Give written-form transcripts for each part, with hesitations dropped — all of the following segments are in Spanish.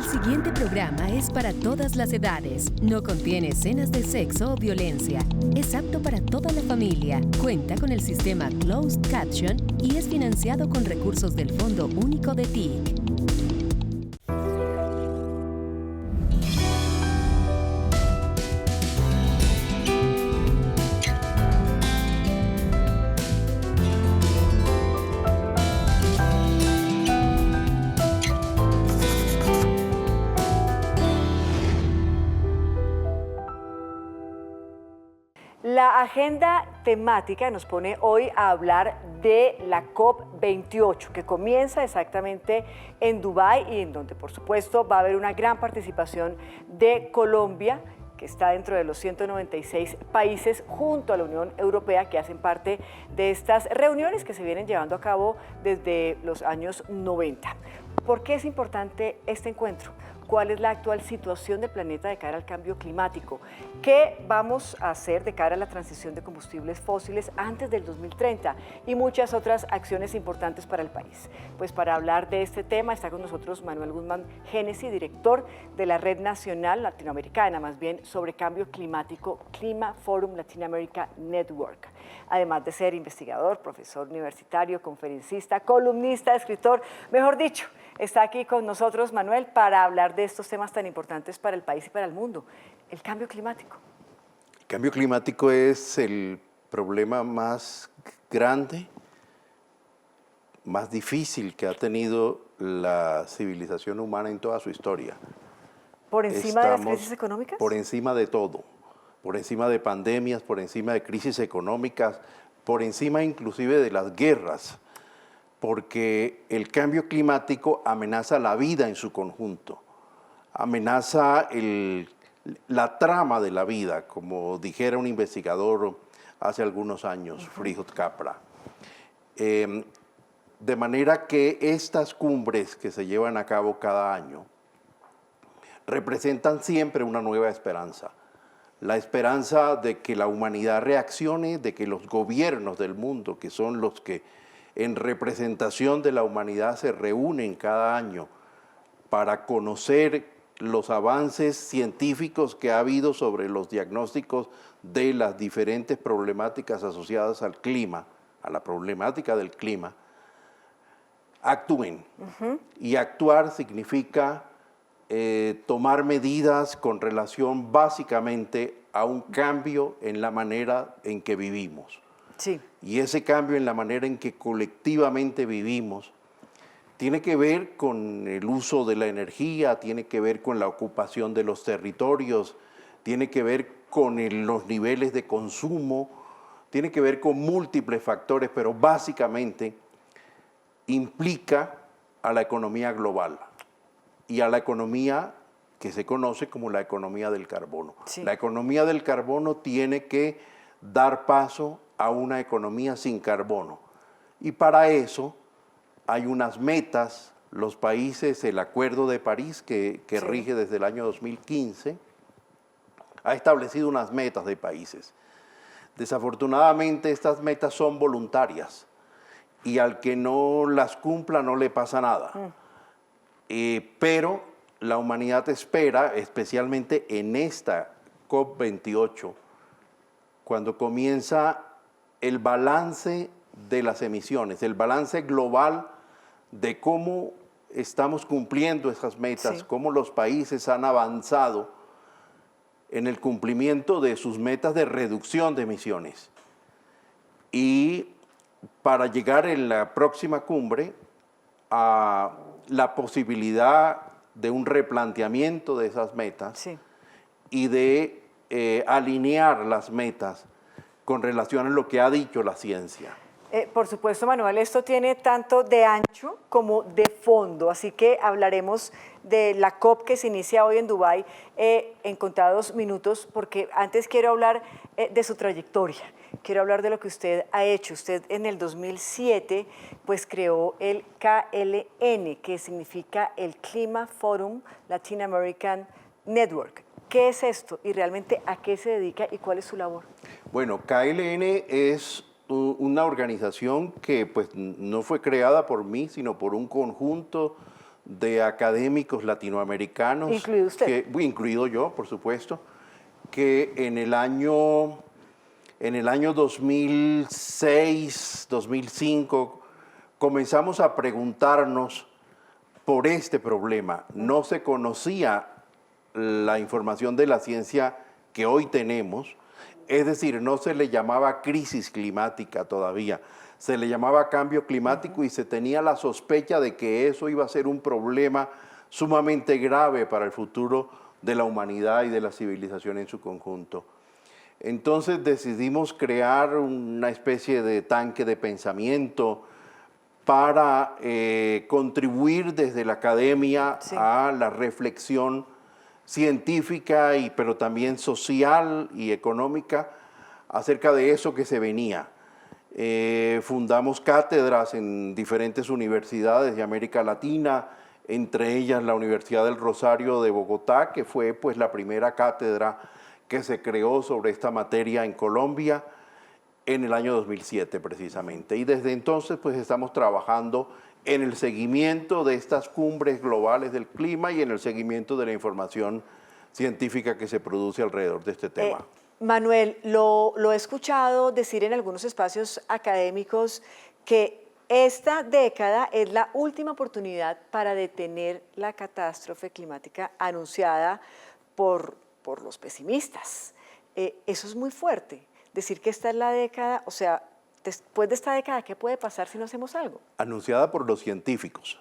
El siguiente programa es para todas las edades. No contiene escenas de sexo o violencia. Es apto para toda la familia. Cuenta con el sistema Closed Caption y es financiado con recursos del Fondo Único de TIC. La agenda temática nos pone hoy a hablar de la COP28, que comienza exactamente en Dubái y en donde, por supuesto, va a haber una gran participación de Colombia, que está dentro de los 196 países junto a la Unión Europea que hacen parte de estas reuniones que se vienen llevando a cabo desde los años 90. ¿Por qué es importante este encuentro? ¿Cuál es la actual situación del planeta de cara al cambio climático? ¿Qué vamos a hacer de cara a la transición de combustibles fósiles antes del 2030? Y muchas otras acciones importantes para el país. Pues para hablar de este tema está con nosotros Manuel Guzmán Génesi, director de la Red Nacional Latinoamericana, más bien sobre cambio climático, Clima Forum Latin America Network. Además de ser investigador, profesor universitario, conferencista, columnista, escritor, mejor dicho, está aquí con nosotros Manuel para hablar de estos temas tan importantes para el país y para el mundo, el cambio climático. El cambio climático es el problema más grande, más difícil que ha tenido la civilización humana en toda su historia. ¿Por encima de las crisis económicas? Por encima de todo, por encima de pandemias, por encima de crisis económicas, por encima inclusive de las guerras, porque el cambio climático amenaza la vida en su conjunto, amenaza la trama de la vida, como dijera un investigador hace algunos años, Frijot Capra. De manera que estas cumbres que se llevan a cabo cada año representan siempre una nueva esperanza. La esperanza de que la humanidad reaccione, de que los gobiernos del mundo, que son los que en representación de la humanidad se reúnen cada año para conocer los avances científicos que ha habido sobre los diagnósticos de las diferentes problemáticas asociadas al clima, a la problemática del clima, actúen. Y actuar significa tomar medidas con relación básicamente a un cambio en la manera en que vivimos. Sí. Y ese cambio en la manera en que colectivamente vivimos tiene que ver con el uso de la energía, tiene que ver con la ocupación de los territorios, tiene que ver con los niveles de consumo, tiene que ver con múltiples factores, pero básicamente implica a la economía global y a la economía que se conoce como la economía del carbono. Sí. La economía del carbono tiene que dar paso a una economía sin carbono. Y para eso hay unas metas, los países, el Acuerdo de París, que sí, rige desde el año 2015, ha establecido unas metas de países. Desafortunadamente estas metas son voluntarias y al que no las cumpla no le pasa nada. Pero la humanidad espera, especialmente en esta COP28, cuando comienza el balance de las emisiones, el balance global de cómo estamos cumpliendo esas metas, sí, cómo los países han avanzado en el cumplimiento de sus metas de reducción de emisiones. Y para llegar en la próxima cumbre a la posibilidad de un replanteamiento de esas metas, sí, y de alinear las metas con relación a lo que ha dicho la ciencia. Por supuesto, Manuel, esto tiene tanto de ancho como de fondo, así que hablaremos de la COP que se inicia hoy en Dubái en contados minutos, porque antes quiero hablar de su trayectoria, quiero hablar de lo que usted ha hecho. Usted en el 2007 pues creó el KLN, que significa el Clima Forum Latin American Network. ¿Qué es esto y realmente a qué se dedica y cuál es su labor? Bueno, KLN es una organización que pues no fue creada por mí, sino por un conjunto de académicos latinoamericanos, ¿Incluido usted? incluido yo, por supuesto, que en el año 2006, 2005, comenzamos a preguntarnos por este problema. No se conocía la información de la ciencia que hoy tenemos, es decir, no se le llamaba crisis climática todavía, se le llamaba cambio climático y se tenía la sospecha de que eso iba a ser un problema sumamente grave para el futuro de la humanidad y de la civilización en su conjunto. Entonces decidimos crear una especie de tanque de pensamiento para contribuir desde la academia a la reflexión científica, pero también social y económica acerca de eso que se venía. Fundamos cátedras en diferentes universidades de América Latina, entre ellas la Universidad del Rosario de Bogotá, que fue pues la primera cátedra que se creó sobre esta materia en Colombia en el año 2007 precisamente. Y desde entonces pues estamos trabajando en el seguimiento de estas cumbres globales del clima y en el seguimiento de la información científica que se produce alrededor de este tema. Manuel, lo he escuchado decir en algunos espacios académicos que esta década es la última oportunidad para detener la catástrofe climática anunciada por los pesimistas. Eso es muy fuerte, decir que esta es la década, o sea, después de esta década, ¿qué puede pasar si no hacemos algo? Anunciada por los científicos.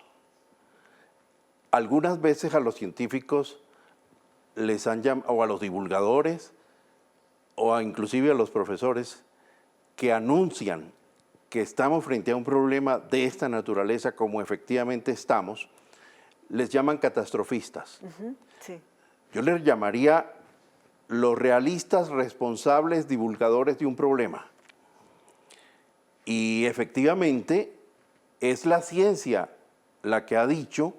Algunas veces a los científicos les han llamado, o a los divulgadores, o inclusive a los profesores, que anuncian que estamos frente a un problema de esta naturaleza, como efectivamente estamos, les llaman catastrofistas. Sí. Yo les llamaría los realistas responsables divulgadores de un problema. Y efectivamente es la ciencia la que ha dicho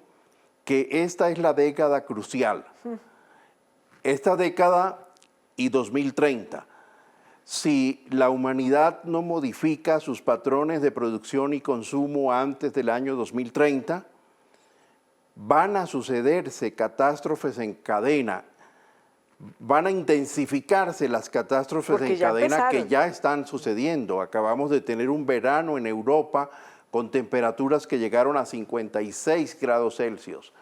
que esta es la década crucial. Esta década y 2030. Si la humanidad no modifica sus patrones de producción y consumo antes del año 2030, van a sucederse catástrofes en cadena, van a intensificarse las catástrofes en cadena que ya están sucediendo. Acabamos de tener un verano en Europa con temperaturas que llegaron a 56 grados Celsius.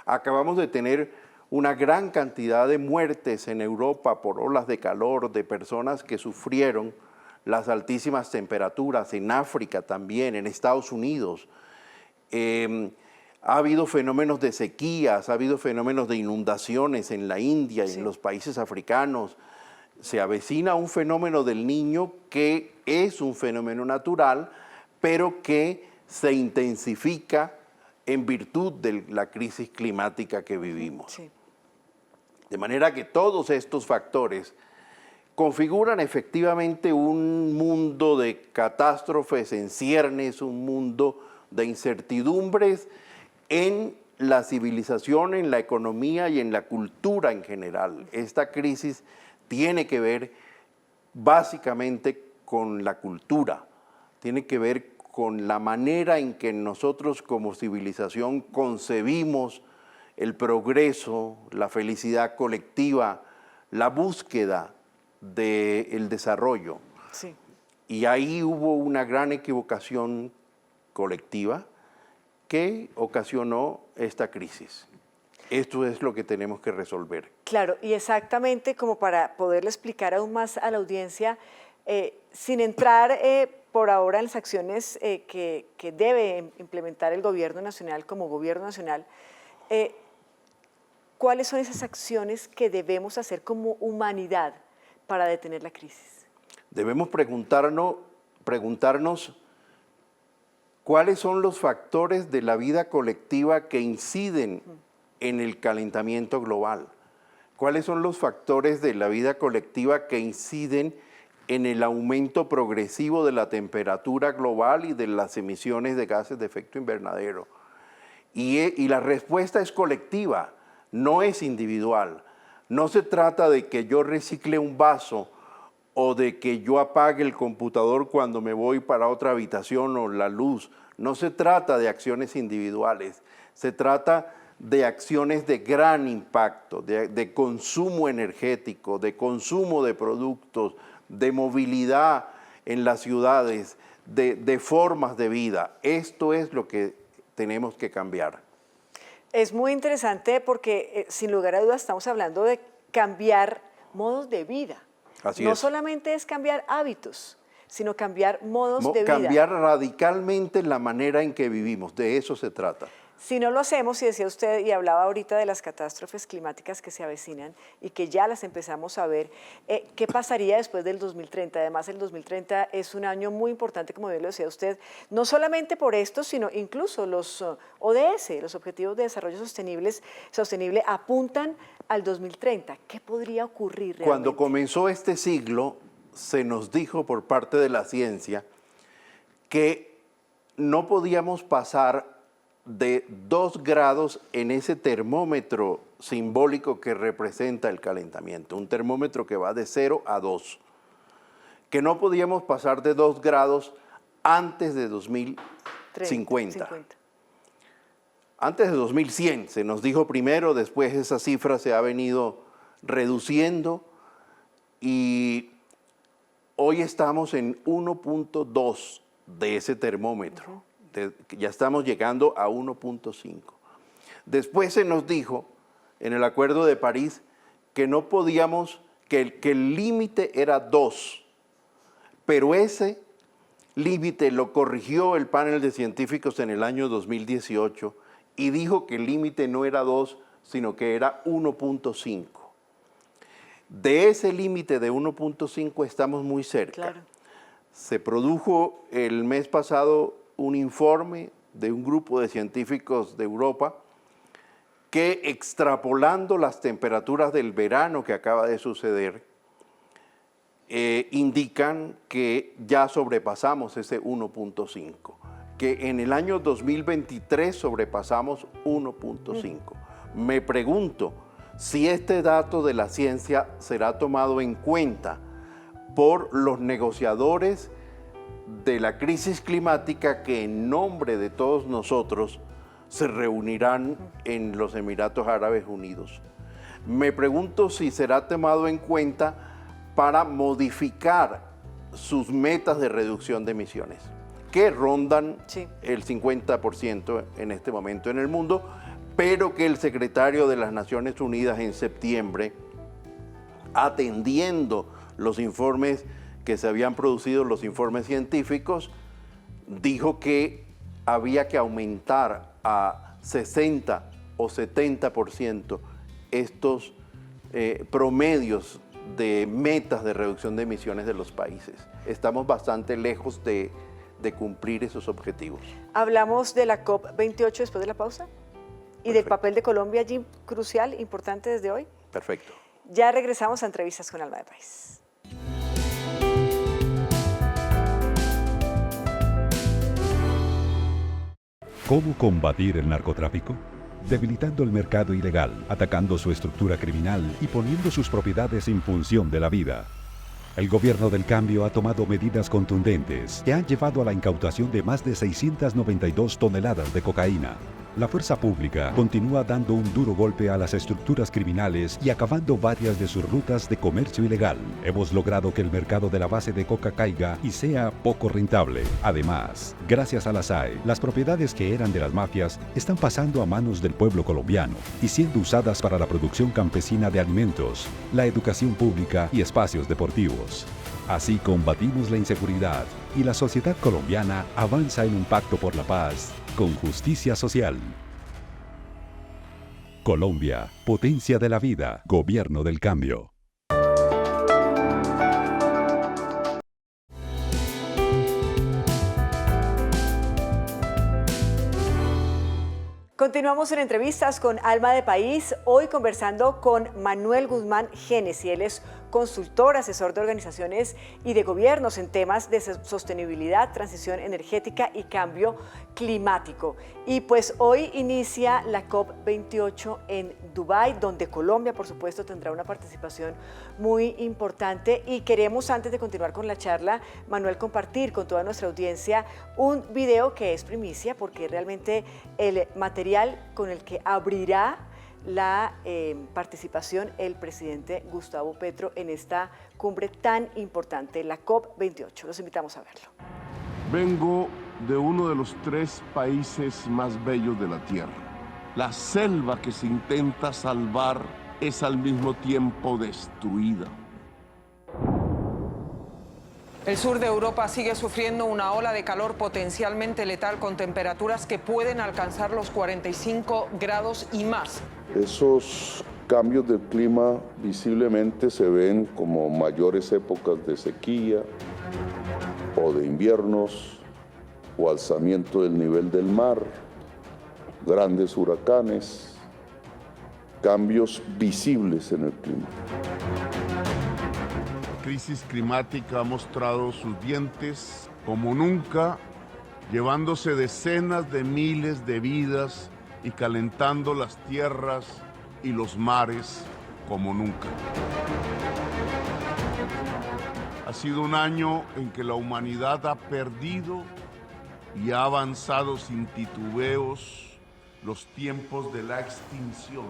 Acabamos de tener una gran cantidad de muertes en Europa por olas de calor, de personas que sufrieron las altísimas temperaturas, en África también, en Estados Unidos. Ha habido fenómenos de sequías, ha habido fenómenos de inundaciones en la India y en los países africanos. Se avecina un fenómeno del Niño que es un fenómeno natural, pero que se intensifica en virtud de la crisis climática que vivimos. Sí. De manera que todos estos factores configuran efectivamente un mundo de catástrofes en ciernes, un mundo de incertidumbres en la civilización, en la economía y en la cultura en general. Esta crisis tiene que ver básicamente con la cultura, tiene que ver con la manera en que nosotros como civilización concebimos el progreso, la felicidad colectiva, la búsqueda del desarrollo. Sí. Y ahí hubo una gran equivocación colectiva que ocasionó esta crisis. Esto es lo que tenemos que resolver. Claro, y exactamente como para poderle explicar aún más a la audiencia, sin entrar por ahora en las acciones que debe implementar el gobierno nacional como gobierno nacional, ¿cuáles son esas acciones que debemos hacer como humanidad para detener la crisis? Debemos preguntarnos cuáles son los factores de la vida colectiva que inciden en el calentamiento global. ¿Cuáles son los factores de la vida colectiva que inciden en el aumento progresivo de la temperatura global y de las emisiones de gases de efecto invernadero? Y la respuesta es colectiva, no es individual. No se trata de que yo recicle un vaso o de que yo apague el computador cuando me voy para otra habitación o la luz. No se trata de acciones individuales. Se trata de acciones de gran impacto, de consumo energético, de consumo de productos, de movilidad en las ciudades, de formas de vida. Esto es lo que tenemos que cambiar. Es muy interesante porque, sin lugar a dudas, estamos hablando de cambiar modos de vida. Así no es. solamente es cambiar hábitos, sino cambiar modos de vida. Cambiar radicalmente la manera en que vivimos, de eso se trata. Si no lo hacemos, y decía usted, y hablaba ahorita de las catástrofes climáticas que se avecinan y que ya las empezamos a ver, ¿qué pasaría después del 2030? Además, el 2030 es un año muy importante, como bien lo decía usted, no solamente por esto, sino incluso los ODS, los Objetivos de Desarrollo Sostenible, apuntan al 2030. ¿Qué podría ocurrir realmente? Cuando comenzó este siglo, se nos dijo por parte de la ciencia que no podíamos pasar de 2 grados en ese termómetro simbólico que representa el calentamiento, un termómetro que va de 0 a 2, que no podíamos pasar de 2 grados antes de 2050. Antes de 2100, se nos dijo primero, después esa cifra se ha venido reduciendo y hoy estamos en 1.2 de ese termómetro. Ya estamos llegando a 1.5. Después se nos dijo en el Acuerdo de París que no podíamos, que el límite era 2, pero ese límite lo corrigió el panel de científicos en el año 2018 y dijo que el límite no era 2, sino que era 1.5. De ese límite de 1.5 estamos muy cerca. Claro. Se produjo el mes pasado un informe de un grupo de científicos de Europa que, extrapolando las temperaturas del verano que acaba de suceder, indican que ya sobrepasamos ese 1.5, que en el año 2023 sobrepasamos 1.5. Me pregunto si este dato de la ciencia será tomado en cuenta por los negociadores de la crisis climática que en nombre de todos nosotros se reunirán en los Emiratos Árabes Unidos. Me pregunto si será tomado en cuenta para modificar sus metas de reducción de emisiones, que rondan el 50% en este momento en el mundo, pero que el secretario de las Naciones Unidas en septiembre, atendiendo los informes que se habían producido, los informes científicos, dijo que había que aumentar a 60 o 70% estos promedios de metas de reducción de emisiones de los países. Estamos bastante lejos de cumplir esos objetivos. Hablamos de la COP28 después de la pausa y del papel de Colombia allí, crucial, importante desde hoy. Perfecto. Ya regresamos a Entrevistas con Alma de País. ¿Cómo combatir el narcotráfico? Debilitando el mercado ilegal, atacando su estructura criminal y poniendo sus propiedades en función de la vida. El gobierno del cambio ha tomado medidas contundentes que han llevado a la incautación de más de 692 toneladas de cocaína. La fuerza pública continúa dando un duro golpe a las estructuras criminales y acabando varias de sus rutas de comercio ilegal. Hemos logrado que el mercado de la base de coca caiga y sea poco rentable. Además, gracias a la SAE, las propiedades que eran de las mafias están pasando a manos del pueblo colombiano y siendo usadas para la producción campesina de alimentos, la educación pública y espacios deportivos. Así combatimos la inseguridad y la sociedad colombiana avanza en un pacto por la paz con justicia social. Colombia, potencia de la vida, gobierno del cambio. Continuamos en Entrevistas con Alma de País, hoy conversando con Manuel Guzmán Génesi. Él es consultor, asesor de organizaciones y de gobiernos en temas de sostenibilidad, transición energética y cambio climático. Y pues hoy inicia la COP28 en Dubái, donde Colombia, por supuesto, tendrá una participación muy importante. Y queremos, antes de continuar con la charla, Manuel, compartir con toda nuestra audiencia un video que es primicia, porque realmente el material con el que abrirá la participación el presidente Gustavo Petro en esta cumbre tan importante, la COP28. Los invitamos a verlo. Vengo de uno de los 3 países más bellos de la Tierra. La selva que se intenta salvar es al mismo tiempo destruida. El sur de Europa sigue sufriendo una ola de calor potencialmente letal con temperaturas que pueden alcanzar los 45 grados y más. Esos cambios del clima visiblemente se ven como mayores épocas de sequía o de inviernos o alzamiento del nivel del mar, grandes huracanes, cambios visibles en el clima. La crisis climática ha mostrado sus dientes como nunca, llevándose decenas de miles de vidas y calentando las tierras y los mares como nunca. Ha sido un año en que la humanidad ha perdido y ha avanzado sin titubeos los tiempos de la extinción.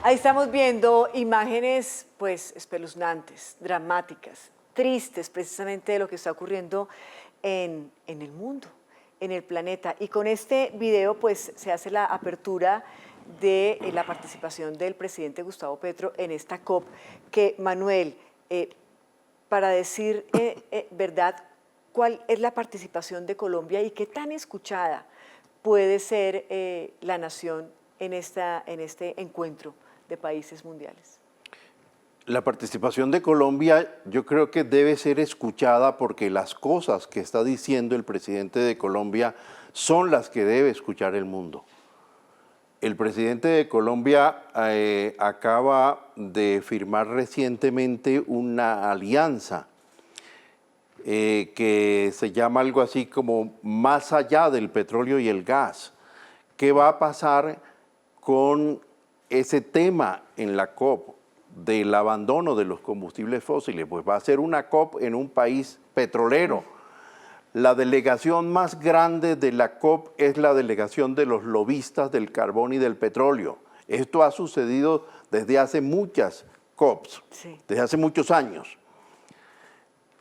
Ahí estamos viendo imágenes pues espeluznantes, dramáticas, tristes precisamente de lo que está ocurriendo en el mundo, en el planeta. Y con este video pues se hace la apertura de la participación del presidente Gustavo Petro en esta COP, que Manuel, para decir verdad, ¿cuál es la participación de Colombia y qué tan escuchada puede ser la nación en este encuentro de países mundiales? La participación de Colombia yo creo que debe ser escuchada porque las cosas que está diciendo el presidente de Colombia son las que debe escuchar el mundo. El presidente de Colombia acaba de firmar recientemente una alianza que se llama algo así como más allá del petróleo y el gas. ¿Qué va a pasar con ese tema en la COP del abandono de los combustibles fósiles? Pues va a ser una COP en un país petrolero. La delegación más grande de la COP es la delegación de los lobistas del carbón y del petróleo. Esto ha sucedido desde hace muchas COPs, sí, desde hace muchos años.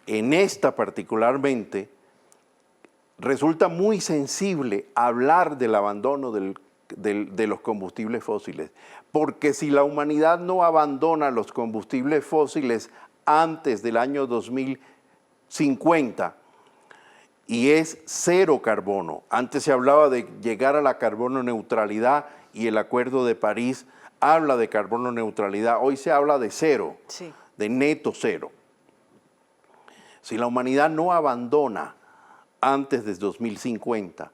En esta particularmente resulta muy sensible hablar del abandono de los combustibles fósiles, porque si la humanidad no abandona los combustibles fósiles antes del año 2050 y es cero carbono, antes se hablaba de llegar a la carbono neutralidad y el Acuerdo de París habla de carbono neutralidad, hoy se habla de cero, sí, de neto cero. Si la humanidad no abandona antes de 2050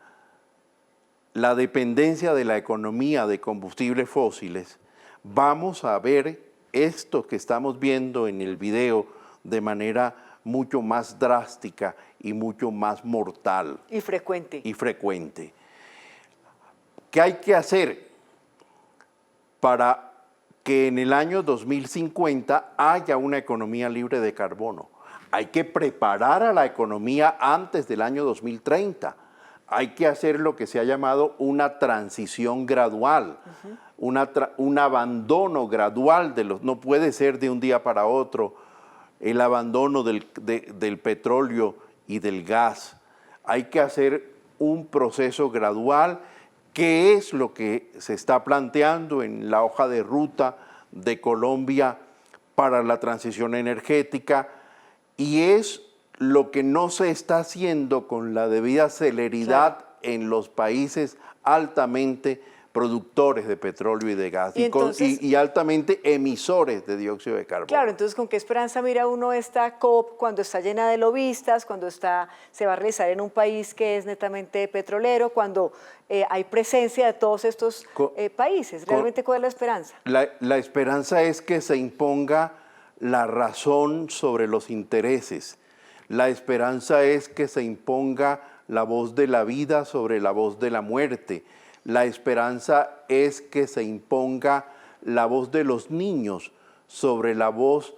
la dependencia de la economía de combustibles fósiles, vamos a ver esto que estamos viendo en el video de manera mucho más drástica y mucho más mortal. Y frecuente. Y frecuente. ¿Qué hay que hacer para que en el año 2050 haya una economía libre de carbono? Hay que preparar a la economía antes del año 2030. Hay que hacer lo que se ha llamado una transición gradual, un abandono gradual de los, no puede ser de un día para otro el abandono del petróleo y del gas. Hay que hacer un proceso gradual, que es lo que se está planteando en la hoja de ruta de Colombia para la transición energética, y es lo que no se está haciendo con la debida celeridad, claro, en los países altamente productores de petróleo y de gas y altamente emisores de dióxido de carbono. Claro, entonces ¿con qué esperanza mira uno esta COP cuando está llena de lobistas, cuando se va a realizar en un país que es netamente petrolero, cuando hay presencia de todos estos países? ¿Realmente cuál es la esperanza? La esperanza es que se imponga la razón sobre los intereses. La esperanza es que se imponga la voz de la vida sobre la voz de la muerte. La esperanza es que se imponga la voz de los niños sobre la voz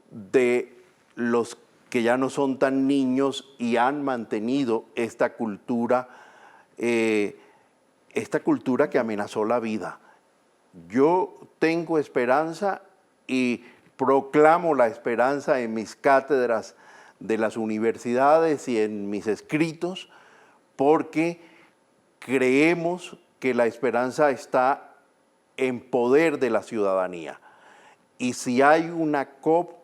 de los que ya no son tan niños y han mantenido esta cultura que amenazó la vida. Yo tengo esperanza y proclamo la esperanza en mis cátedras de las universidades y en mis escritos, porque creemos que la esperanza está en poder de la ciudadanía. Y si hay una COP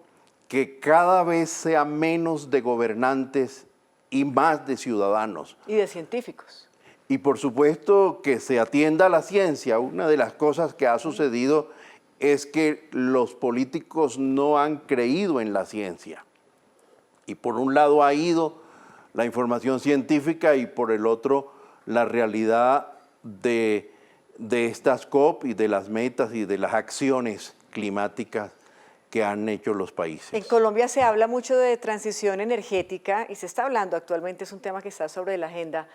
que cada vez sea menos de gobernantes y más de ciudadanos. Y de científicos. Y por supuesto que se atienda a la ciencia. Una de las cosas que ha sucedido es que los políticos no han creído en la ciencia. Y por un lado ha ido la información científica y por el otro la realidad de estas COP y de las metas y de las acciones climáticas que han hecho los países. En Colombia se habla mucho de transición energética y se está hablando actualmente, es un tema que está sobre la agenda.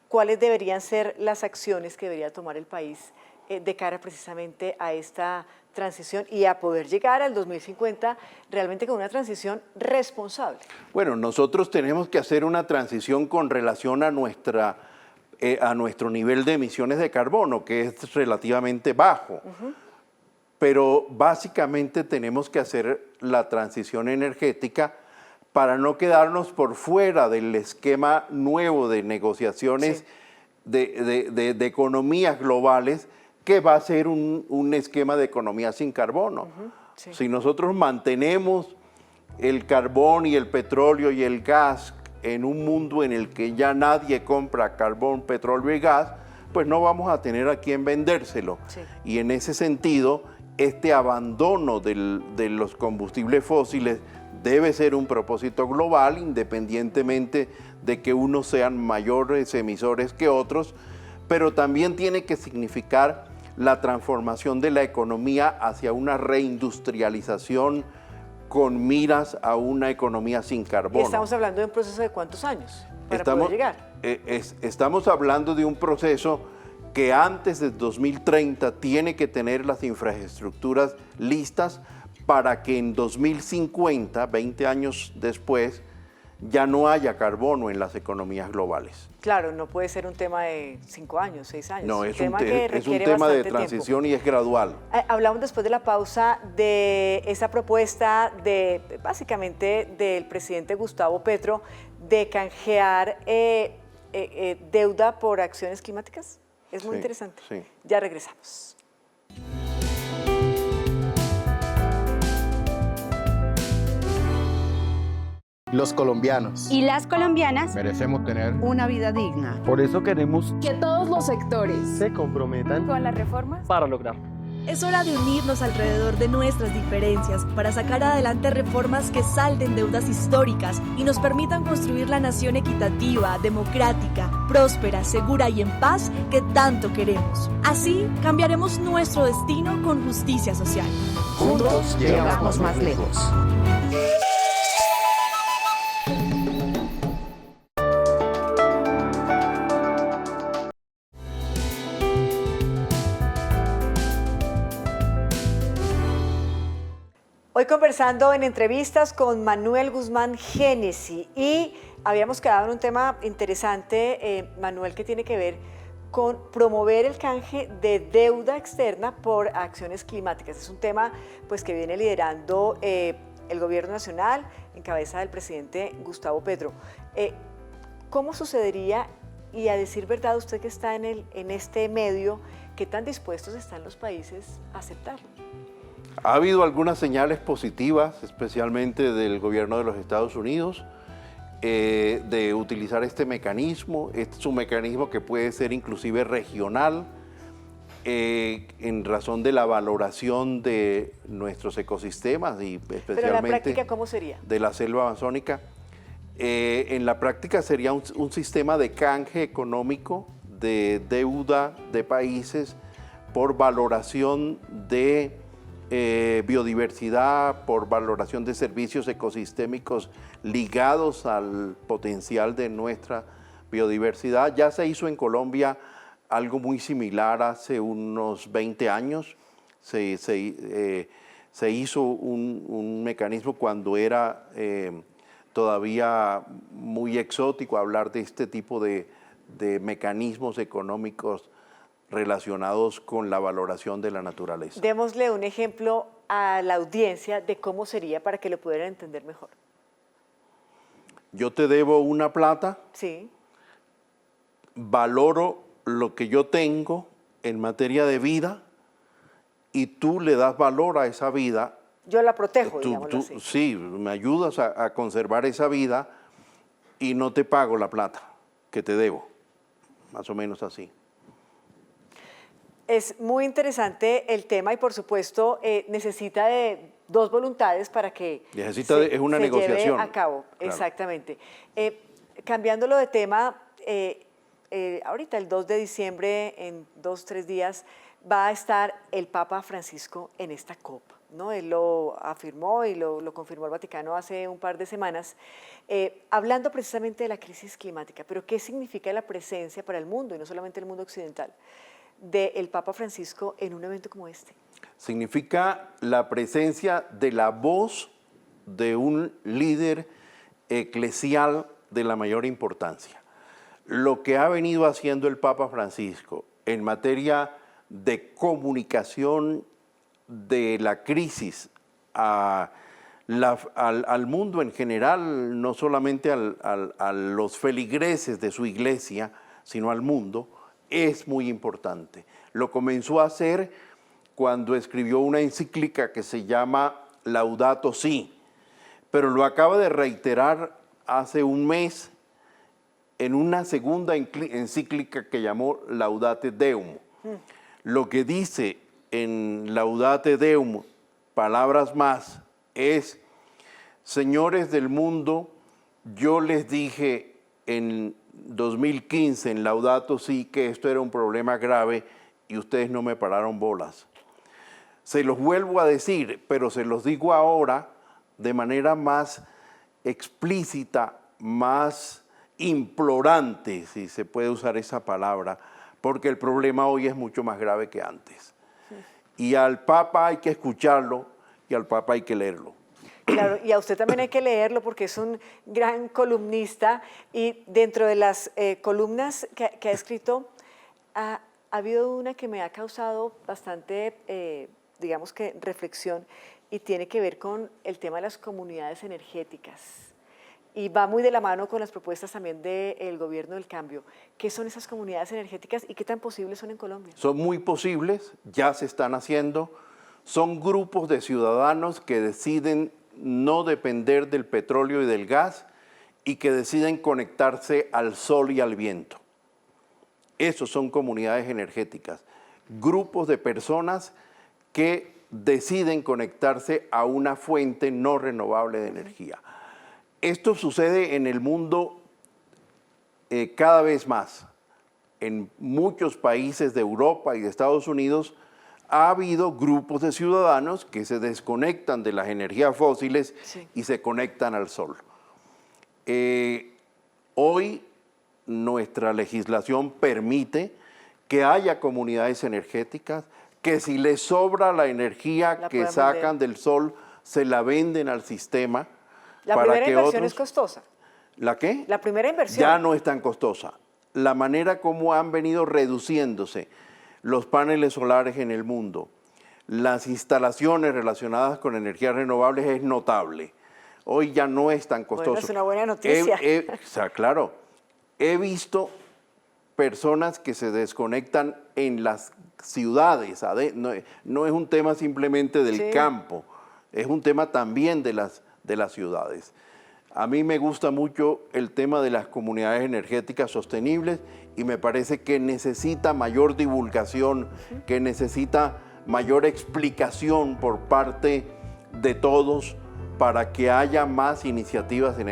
¿Cuáles deberían ser las acciones que debería tomar el país de cara precisamente a esta transición y a poder llegar al 2050 realmente con una transición responsable? Bueno, nosotros tenemos que hacer una transición con relación a nuestro nivel de emisiones de carbono, que es relativamente bajo. Pero básicamente tenemos que hacer la transición energética para no quedarnos por fuera del esquema nuevo de negociaciones de economías globales, que va a ser un esquema de economía sin carbono. Si nosotros mantenemos el carbón y el petróleo y el gas en un mundo en el que ya nadie compra carbón, petróleo y gas, pues no vamos a tener a quién vendérselo. Y en ese sentido, este abandono de los combustibles fósiles debe ser un propósito global, independientemente de que unos sean mayores emisores que otros, pero también tiene que significar la transformación de la economía hacia una reindustrialización con miras a una economía sin carbono. Y estamos hablando de un proceso de ¿cuántos años para poder llegar? Estamos hablando de un proceso que antes de 2030 tiene que tener las infraestructuras listas para que en 2050, 20 años después, ya no haya carbono en las economías globales. Claro, no puede ser un tema de 5 años, 6 años. No, es un tema de transición y es gradual. Hablamos después de la pausa de esa propuesta básicamente del presidente Gustavo Petro de canjear deuda por acciones climáticas. Es muy interesante. Sí. Ya regresamos. Los colombianos y las colombianas merecemos tener una vida digna. Por eso queremos que todos los sectores se comprometan con las reformas para lograrlo. Es hora de unirnos alrededor de nuestras diferencias para sacar adelante reformas que salden deudas históricas y nos permitan construir la nación equitativa, democrática, próspera, segura y en paz que tanto queremos. Así cambiaremos nuestro destino con justicia social. Juntos llegamos más lejos. Hoy conversando en entrevistas con Manuel Guzmán Génesi y habíamos quedado en un tema interesante, Manuel, que tiene que ver con promover el canje de deuda externa por acciones climáticas. Es un tema pues, que viene liderando el gobierno nacional en cabeza del presidente Gustavo Petro. ¿Cómo sucedería? Y a decir verdad, usted que está en este medio, ¿qué tan dispuestos están los países a aceptarlo? Ha habido algunas señales positivas, especialmente del gobierno de los Estados Unidos, de utilizar este mecanismo. Este es un mecanismo que puede ser inclusive regional, en razón de la valoración de nuestros ecosistemas y especialmente ¿Pero en la práctica cómo sería? De la selva amazónica. En la práctica sería un sistema de canje económico de deuda de países por valoración de biodiversidad, por valoración de servicios ecosistémicos ligados al potencial de nuestra biodiversidad. Ya se hizo en Colombia algo muy similar hace unos 20 años. Se hizo un mecanismo cuando era todavía muy exótico hablar de este tipo de mecanismos económicos relacionados con la valoración de la naturaleza. Démosle un ejemplo a la audiencia de cómo sería para que lo pudieran entender mejor. Yo te debo una plata, Sí. valoro lo que yo tengo en materia de vida y tú le das valor a esa vida. Yo la protejo, digámoslo así. Sí, me ayudas a conservar esa vida y no te pago la plata que te debo, más o menos así. Es muy interesante el tema y por supuesto necesita de dos voluntades para que es una negociación. Lleve a cabo. Claro. Exactamente. Cambiándolo de tema, ahorita el 2 de diciembre, en 2-3 días, va a estar el Papa Francisco en esta COP, ¿no? Él lo afirmó y lo confirmó el Vaticano hace un par de semanas, hablando precisamente de la crisis climática. Pero ¿qué significa la presencia para el mundo, y no solamente el mundo occidental, del Papa Francisco en un evento como este? Significa la presencia de la voz de un líder eclesial de la mayor importancia. Lo que ha venido haciendo el Papa Francisco en materia de comunicación de la crisis al mundo en general, no solamente a los feligreses de su iglesia, sino al mundo, es muy importante. Lo comenzó a hacer cuando escribió una encíclica que se llama Laudato Si, pero lo acaba de reiterar hace un mes en una segunda encíclica que llamó Laudate Deum. Lo que dice en Laudate Deum, palabras más, es: señores del mundo, yo les dije en 2015 en Laudato Si que esto era un problema grave y ustedes no me pararon bolas. Se los vuelvo a decir, pero se los digo ahora de manera más explícita, más implorante, si se puede usar esa palabra, porque el problema hoy es mucho más grave que antes. Y al Papa hay que escucharlo y al Papa hay que leerlo. Claro, y a usted también hay que leerlo porque es un gran columnista y dentro de las columnas que ha escrito ha habido una que me ha causado bastante, digamos que reflexión, y tiene que ver con el tema de las comunidades energéticas. Y va muy de la mano con las propuestas también del Gobierno del Cambio. ¿Qué son esas comunidades energéticas y qué tan posibles son en Colombia? Son muy posibles, ya se están haciendo. Son grupos de ciudadanos que deciden no depender del petróleo y del gas y que deciden conectarse al sol y al viento. Esos son comunidades energéticas. Grupos de personas que deciden conectarse a una fuente no renovable de energía. Esto sucede en el mundo cada vez más. En muchos países de Europa y de Estados Unidos ha habido grupos de ciudadanos que se desconectan de las energías fósiles y se conectan al sol. Hoy nuestra legislación permite que haya comunidades energéticas, que si les sobra la energía que sacan del sol, se la venden al sistema. La primera inversión es costosa. ¿La qué? La primera inversión. Ya no es tan costosa. La manera como han venido reduciéndose los paneles solares en el mundo, las instalaciones relacionadas con energías renovables es notable. Hoy ya no es tan costoso. Bueno, es una buena noticia. Claro. He visto personas que se desconectan en las ciudades. No es un tema simplemente del campo, es un tema también de las ciudades. A mí me gusta mucho el tema de las comunidades energéticas sostenibles y me parece que necesita mayor divulgación, que necesita mayor explicación por parte de todos, para que haya más iniciativas en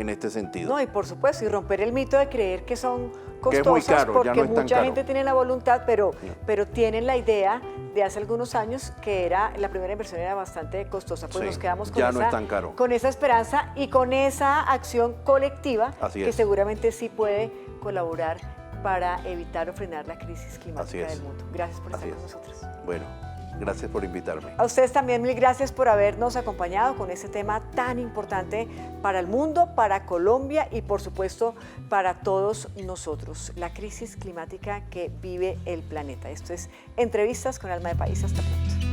este sentido. No, y por supuesto, y romper el mito de creer que son costosas, que es muy caro, porque ya no es tan mucha caro. gente tiene la voluntad, pero tienen la idea de hace algunos años que la primera inversión era bastante costosa. Pues Sí, nos quedamos con, ya no es tan caro. con esa esperanza y con esa acción colectiva Así que es. seguramente sí puede colaborar para evitar o frenar la crisis climática Así es. del mundo. Gracias por estar Así con es. nosotros. Bueno, gracias por invitarme. A ustedes también mil gracias por habernos acompañado con este tema tan importante para el mundo, para Colombia y por supuesto para todos nosotros, la crisis climática que vive el planeta. Esto es Entrevistas con Alma de País. Hasta pronto.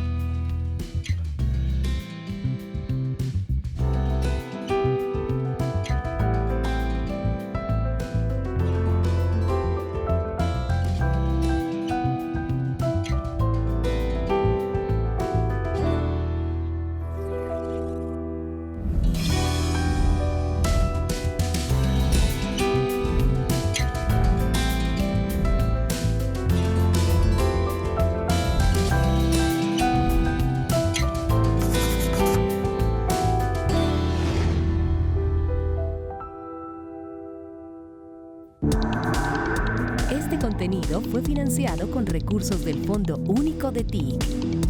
Este contenido fue financiado con recursos del Fondo Único de TIC.